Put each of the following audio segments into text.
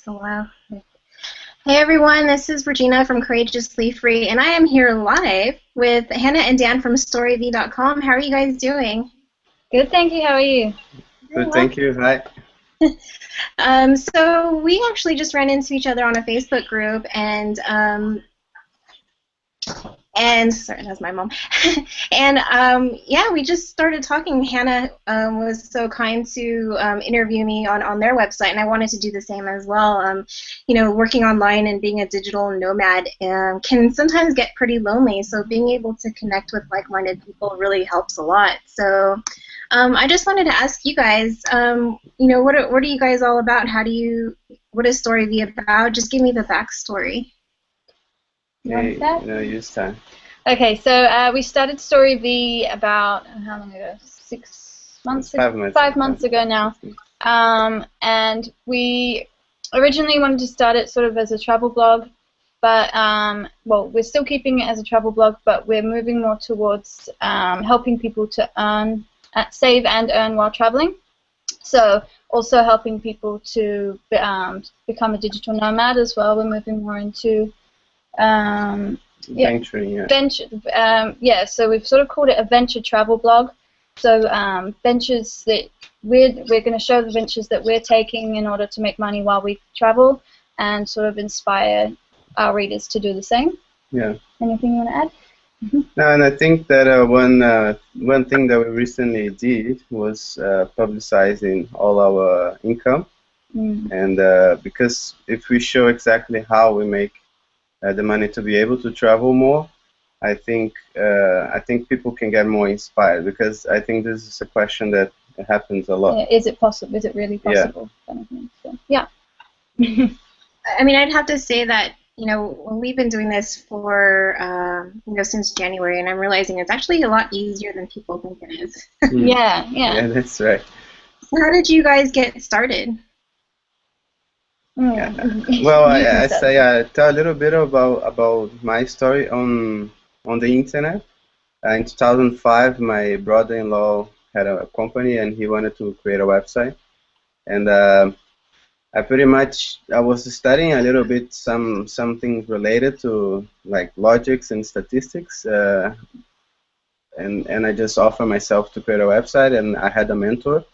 So wow. Hey everyone, this is Regina from Courageously Free, and I am here live with Hannah and Dan from StoryV.com. How are you guys doing? Good, thank you. How are you? Good, thank you. Hi. So we actually just ran into each other on a Facebook group, and sorry, that's my mom. And yeah, we just started talking. Hannah was so kind to interview me on their website, and I wanted to do the same as well. You know, working online and being a digital nomad can sometimes get pretty lonely. So being able to connect with like-minded people really helps a lot. So I just wanted to ask you guys, you know, what are you guys all about? What is StoryV about? Just give me the backstory. Okay, you start. Okay, so we started StoryV about how long ago? 6 months ago? 5 months ago now. And we originally wanted to start it sort of as a travel blog, but well, we're still keeping it as a travel blog, but we're moving more towards helping people to save and earn while traveling. So also helping people to become a digital nomad as well. We're moving more into Venturing, yeah. Yeah, so we've sort of called it a venture travel blog. So ventures that we're going to show the ventures that we're taking in order to make money while we travel, and sort of inspire our readers to do the same. Yeah. Anything you want to add? No, and I think that one thing that we recently did was publicizing all our income, and because if we show exactly how we make the money to be able to travel more, I think people can get more inspired, because I think this is a question that happens a lot. Yeah, is it possible? Is it really possible? Yeah. Kind of thing. So, yeah. I mean, I'd have to say that, you know, we've been doing this for, you know, since January, and I'm realizing it's actually a lot easier than people think it is. Yeah. Yeah, that's right. So how did you guys get started? Yeah. Well, I tell a little bit about my story on the internet. In 2005, my brother-in-law had a company, and he wanted to create a website, and I was studying a little bit something related to like logics and statistics, and I just offered myself to create a website, and I had a mentor,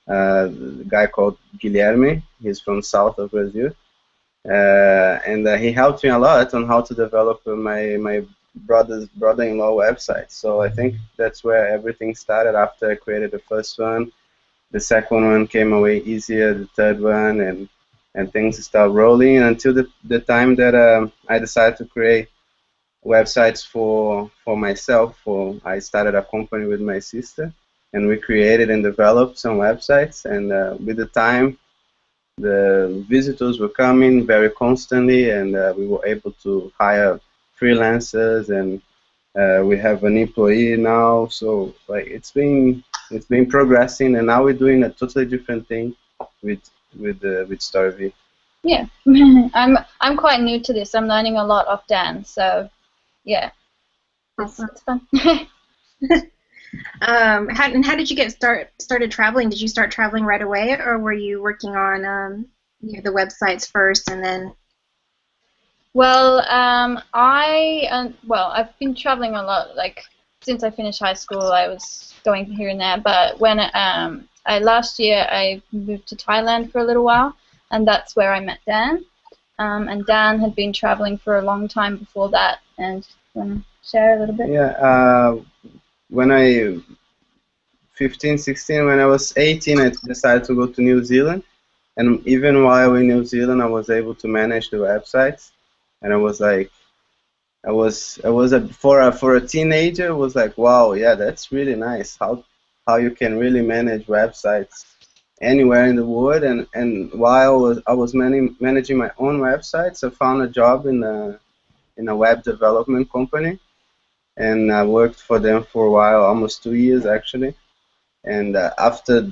a guy called Guilherme. He's from south of Brazil. And he helped me a lot on how to develop my brother-in-law website. So I think that's where everything started. After I created the first one, the second one came away easier, the third one, and things start rolling until the time that I decided to create websites for myself. I started a company with my sister, and we created and developed some websites, and with the time, the visitors were coming very constantly, and we were able to hire freelancers, and we have an employee now. So like it's been progressing, and now we're doing a totally different thing with StoryV. Yeah, I'm quite new to this. I'm learning a lot off Dan, so yeah, it's fun. How did you get started traveling? Did you start traveling right away, or were you working on you know, the websites first and then? Well, I've been traveling a lot. Like since I finished high school, I was going here and there. But when last year I moved to Thailand for a little while, and that's where I met Dan. And Dan had been traveling for a long time before that. And you want to share a little bit? Yeah. When I 15, 16, when I was 18, I decided to go to New Zealand, and even while in New Zealand, I was able to manage the websites, and I was like, for a teenager, it was like, wow, yeah, that's really nice. How you can really manage websites anywhere in the world, and while I was managing my own websites, I found a job in a web development company. And I worked for them for a while, almost 2 years actually. And after,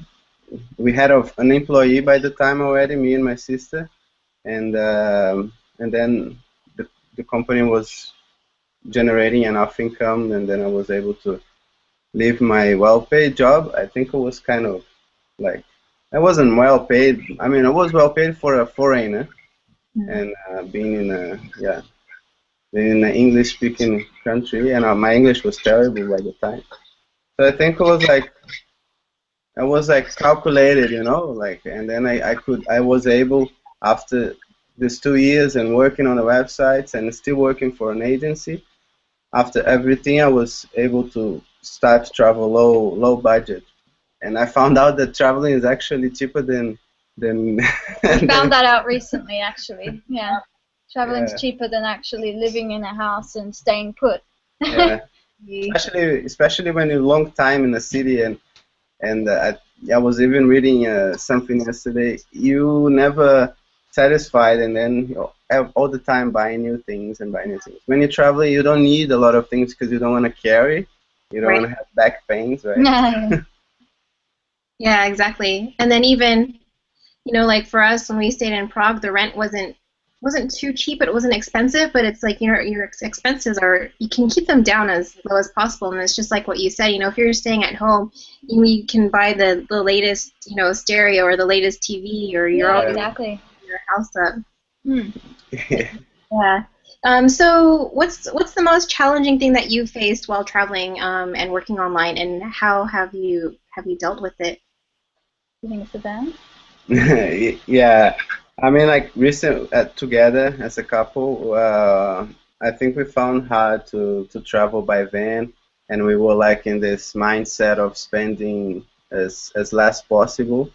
we had an employee by the time already, me and my sister, and then the company was generating enough income, and then I was able to leave my well-paid job. I think it was kind of like, I wasn't well paid. I mean, I was well paid for a foreigner, and being in an English-speaking country, and my English was terrible by the time. So I think I was like calculated, like, and then I was able, after these 2 years and working on the websites and still working for an agency, after everything I was able to start to travel low budget, and I found out that traveling is actually cheaper than I found that out recently, actually. Yeah, traveling's cheaper than actually living in a house and staying put. Yeah, especially when you're long time in a city, and I was even reading something yesterday. You never satisfied, and then you have all the time buying new things and buying new things. When you travel, you don't need a lot of things because you don't want to carry. You don't want to have back pains, right? Yeah, exactly. And then even, like for us when we stayed in Prague, the rent wasn't too cheap, but it wasn't expensive. But it's like your expenses you can keep them down as low as possible. And it's just like what you said. If you're staying at home, you can buy the latest stereo or the latest TV, or your house up. Yeah. So what's the most challenging thing that you faced while traveling and working online, and how have you dealt with it? You think it's the van? Yeah, I mean, like recent together as a couple, I think we found hard to travel by van, and we were like in this mindset of spending as less possible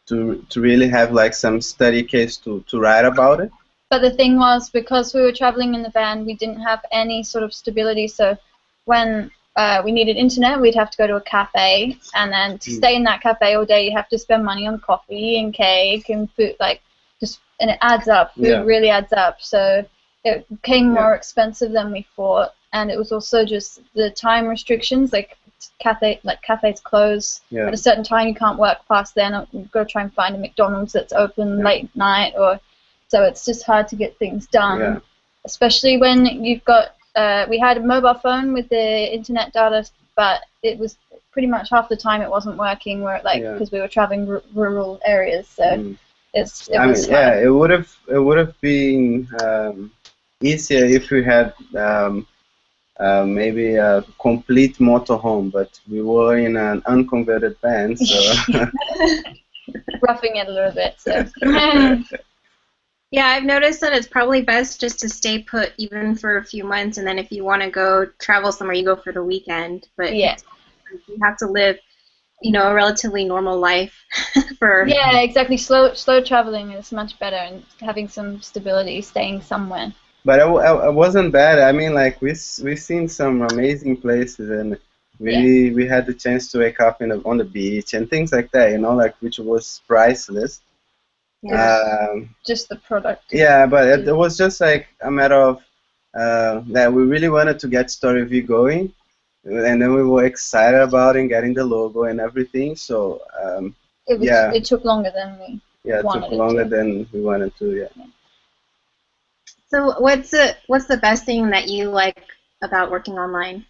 to really have like some study case to write about it. But the thing was, because we were traveling in the van, we didn't have any sort of stability. So when we needed internet, we'd have to go to a cafe, and then to stay in that cafe all day, you have to spend money on coffee and cake and food, and it adds up. Food really adds up. So it became more expensive than we thought, and it was also just the time restrictions. Like cafes close at a certain time. You can't work past then. You've got to try and find a McDonald's that's open late night, so it's just hard to get things done, especially when you've got. We had a mobile phone with the internet data, but it was pretty much half the time it wasn't working. Because we were traveling rural areas, so it would have been easier if we had maybe a complete motorhome, but we were in an unconverted van, so roughing it a little bit. So. Yeah, I've noticed that it's probably best just to stay put even for a few months, and then if you want to go travel somewhere, you go for the weekend. But you have to live, a relatively normal life for. Yeah, exactly. Slow traveling is much better, and having some stability, staying somewhere. But it wasn't bad. I mean, like we've seen some amazing places, and we had the chance to wake up on the beach and things like that, which was priceless. Just the product. Yeah, but it was just like a matter of that we really wanted to get Story V going, and then we were excited about it, getting the logo and everything. So it took longer than we wanted. It took longer than we wanted to. Yeah. So what's the best thing that you like about working online?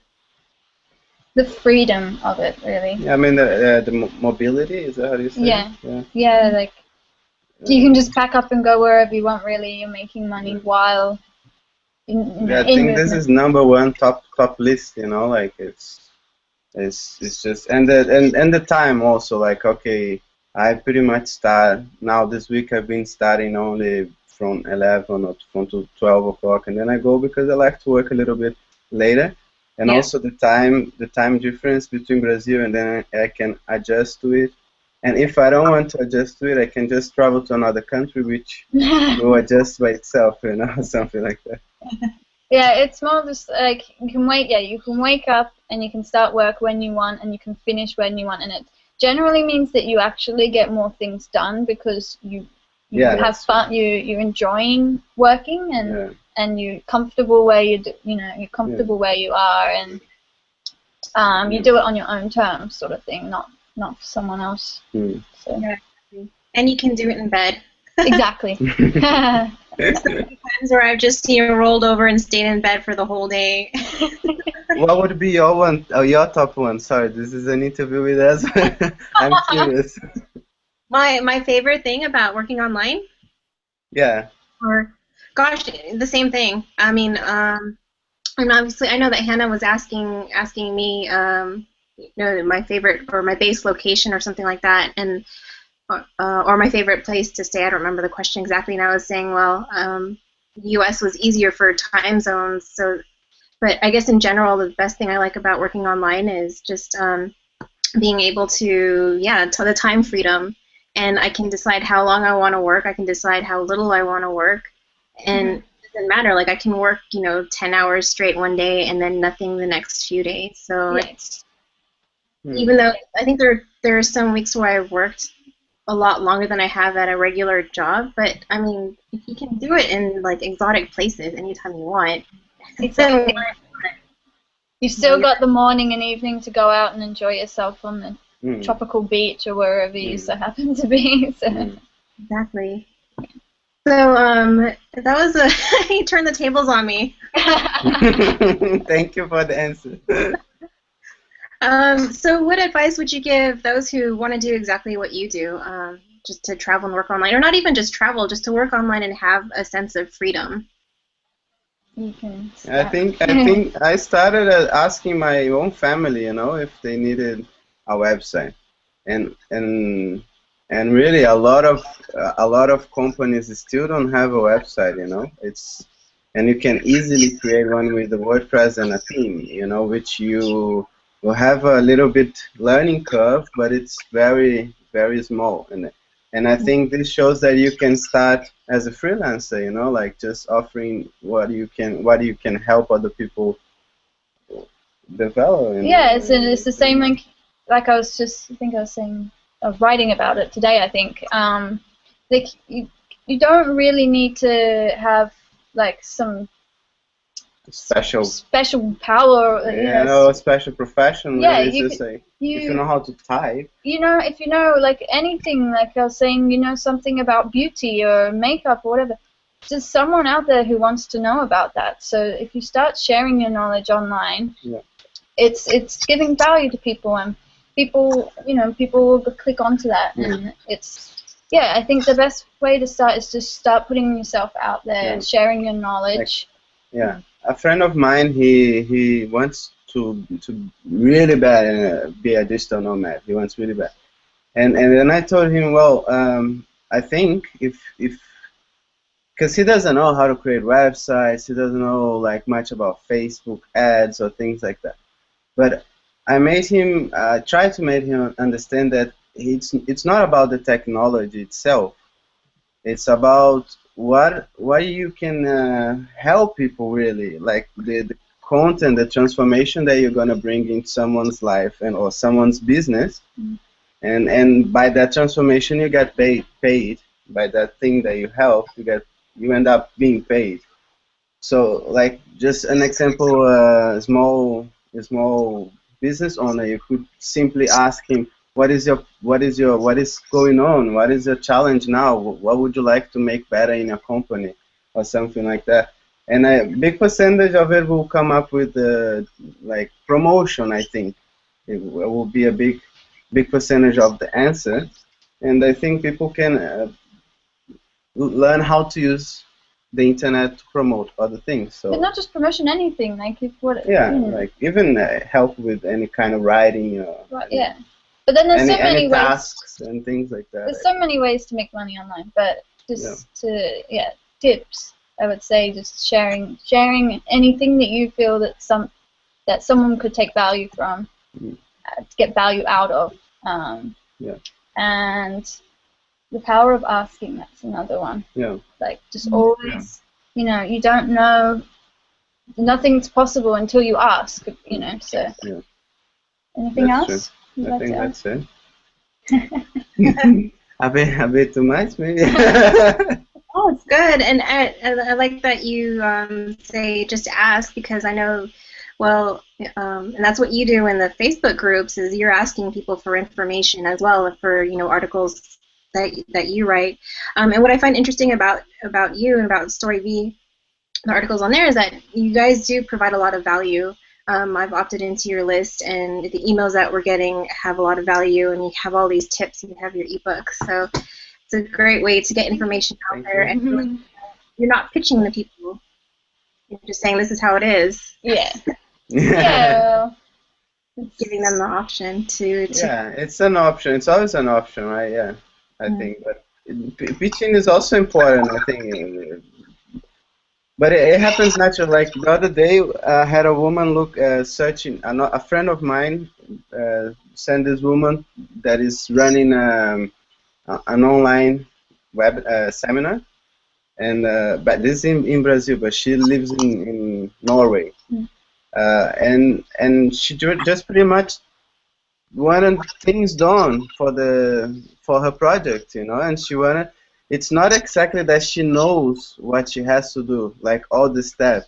The freedom of it, really. Yeah, I mean the mobility, is that how you say it? Yeah, like. You can just pack up and go wherever you want. Really, you're making money while. I think this is number one top list. Like it's just and the time also. Like I pretty much start now this week. I've been starting only from 11 or from 12 o'clock, and then I go because I like to work a little bit later, and also the time difference between Brazil, and then I can adjust to it. And if I don't want to adjust to it, I can just travel to another country, which will adjust by itself, something like that. Yeah, it's more just like you can wake up and you can start work when you want, and you can finish when you want, and it generally means that you actually get more things done because you have fun, you're enjoying working, and you're comfortable where you're comfortable where you are, and you do it on your own terms, sort of thing, not for someone else. So. Yeah. And you can do it in bed. Exactly. Times where I've just rolled over and stayed in bed for the whole day. What would be your top one? Sorry, this is an interview with us. I'm curious. My favorite thing about working online? Yeah. Or Gosh, the same thing. I mean, and obviously, I know that Hannah was asking me, my favorite or my base location or something like that, and or my favorite place to stay. I don't remember the question exactly. And I was saying, well, the U.S. was easier for time zones. So, but I guess in general, the best thing I like about working online is just being able to, to the time freedom, and I can decide how long I want to work. I can decide how little I want to work, and it doesn't matter. Like I can work, 10 hours straight one day and then nothing the next few days. So it's even though I think there are some weeks where I've worked a lot longer than I have at a regular job, but I mean, if you can do it in like exotic places anytime you want, exactly. You've still got the morning and evening to go out and enjoy yourself on the tropical beach or wherever you so happen to be. So. Exactly. So that was you turned the tables on me. Thank you for the answer. So what advice would you give those who want to do exactly what you do, just to travel and work online, or not even just travel, just to work online and have a sense of freedom? I think I started asking my own family, if they needed a website, and really a lot of companies still don't have a website, and you can easily create one with the WordPress and a theme, which you will have a little bit learning curve, but it's very, very small. And I think this shows that you can start as a freelancer, like just offering what you can help other people develop. Yeah, it's the same like I was saying, I was writing about it today. I think like you don't really need to have like some special power. Special profession. Yeah, really, if you know how to type. If you know like anything, like I was saying, something about beauty or makeup or whatever. There's someone out there who wants to know about that. So if you start sharing your knowledge online, it's giving value to people, and people will click onto that, and I think the best way to start is to start putting yourself out there, sharing your knowledge. A friend of mine, he wants to really bad be a digital nomad. He wants really bad, and then I told him, well, I think if because he doesn't know how to create websites, he doesn't know like much about Facebook ads or things like that. But I made him try to make him understand that it's not about the technology itself. It's about what you can help people really, like the content, the transformation that you're gonna bring in someone's life or someone's business, and by that transformation you get paid by that thing that you help. You end up being paid. So like just an example, a small business owner, you could simply ask him, what is going on? What is your challenge now? What would you like to make better in your company, or something like that? And a big percentage of it will come up with like promotion. I think it will be a big percentage of the answer, and I think people can learn how to use the internet to promote other things. So, but not just promotion, anything like like even help with any kind of writing. But then there's so many tasks and things like that. There's so many ways to make money online, but just tips. I would say just sharing anything that you feel that someone could take value from, to get value out of. And the power of asking, that's another one. Like just always, you don't know, nothing's possible until you ask, so. Anything else? I think that's it. a bit too much, maybe. Oh, it's good, and I like that you say just ask, because I know, well, and that's what you do in the Facebook groups, is you're asking people for information as well, for articles that you write. And what I find interesting about you and about StoryV, the articles on there, is that you guys do provide a lot of value. I've opted into your list, and the emails that we're getting have a lot of value, and you have all these tips, and you have your ebooks. So it's a great way to get information out there and really you're not pitching the people. You're just saying this is how it is. Yeah. Yeah. Giving them the option to. Yeah, it's an option. It's always an option, right? Yeah, I think. But pitching is also important, I think. But it happens naturally. Like the other day, I had a woman look searching. A friend of mine sent this woman that is running an online web seminar, and but this is in Brazil, but she lives in Norway, and she just pretty much wanted things done for her project, and she wanted. It's not exactly that she knows what she has to do, like all the steps,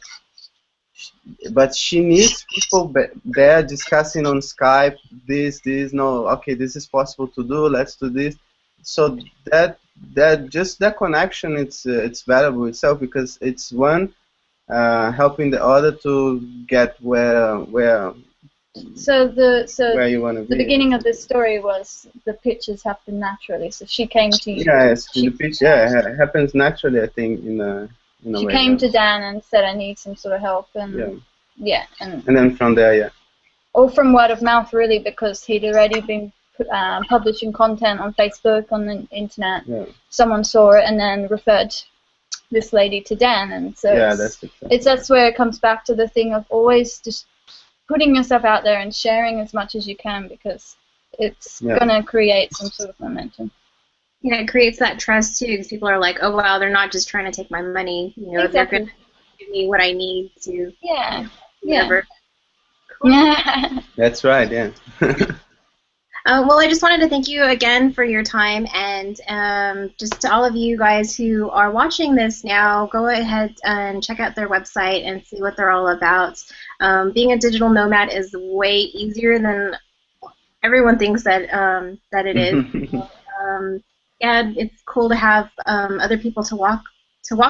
but she needs people there discussing on Skype. This, no, okay, this is possible to do. Let's do this. So that just that connection, it's valuable itself because it's one helping the other to get where you want to be. The beginning of this story was the pitches happen naturally. So she came to you. Yes, the pitch. Yeah, it happens naturally. I think in a she way. Came to Dan and said, "I need some sort of help," and and then from there, all from word of mouth, really, because he'd already been publishing content on Facebook, on the internet. Yeah. Someone saw it and then referred this lady to Dan, and so that's where it comes back to the thing of always just putting yourself out there and sharing as much as you can, because it's going to create some sort of momentum. Yeah, it creates that trust too, because people are like, oh wow, they're not just trying to take my money, exactly. They're going to give me what I need to. Yeah. Cool. Yeah. That's right. Yeah. Well, I just wanted to thank you again for your time, and just to all of you guys who are watching this now, go ahead and check out their website and see what they're all about. Being a digital nomad is way easier than everyone thinks that it is. Yeah, it's cool to have other people to walk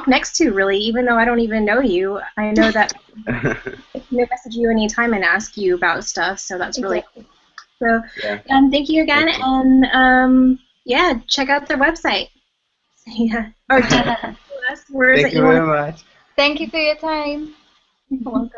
next to, really, even though I don't even know you. I know that I can message you anytime and ask you about stuff, so that's really cool. So, thank you again, and check out their website. Yeah. Or last words thank you very much. Thank you for your time. You're welcome.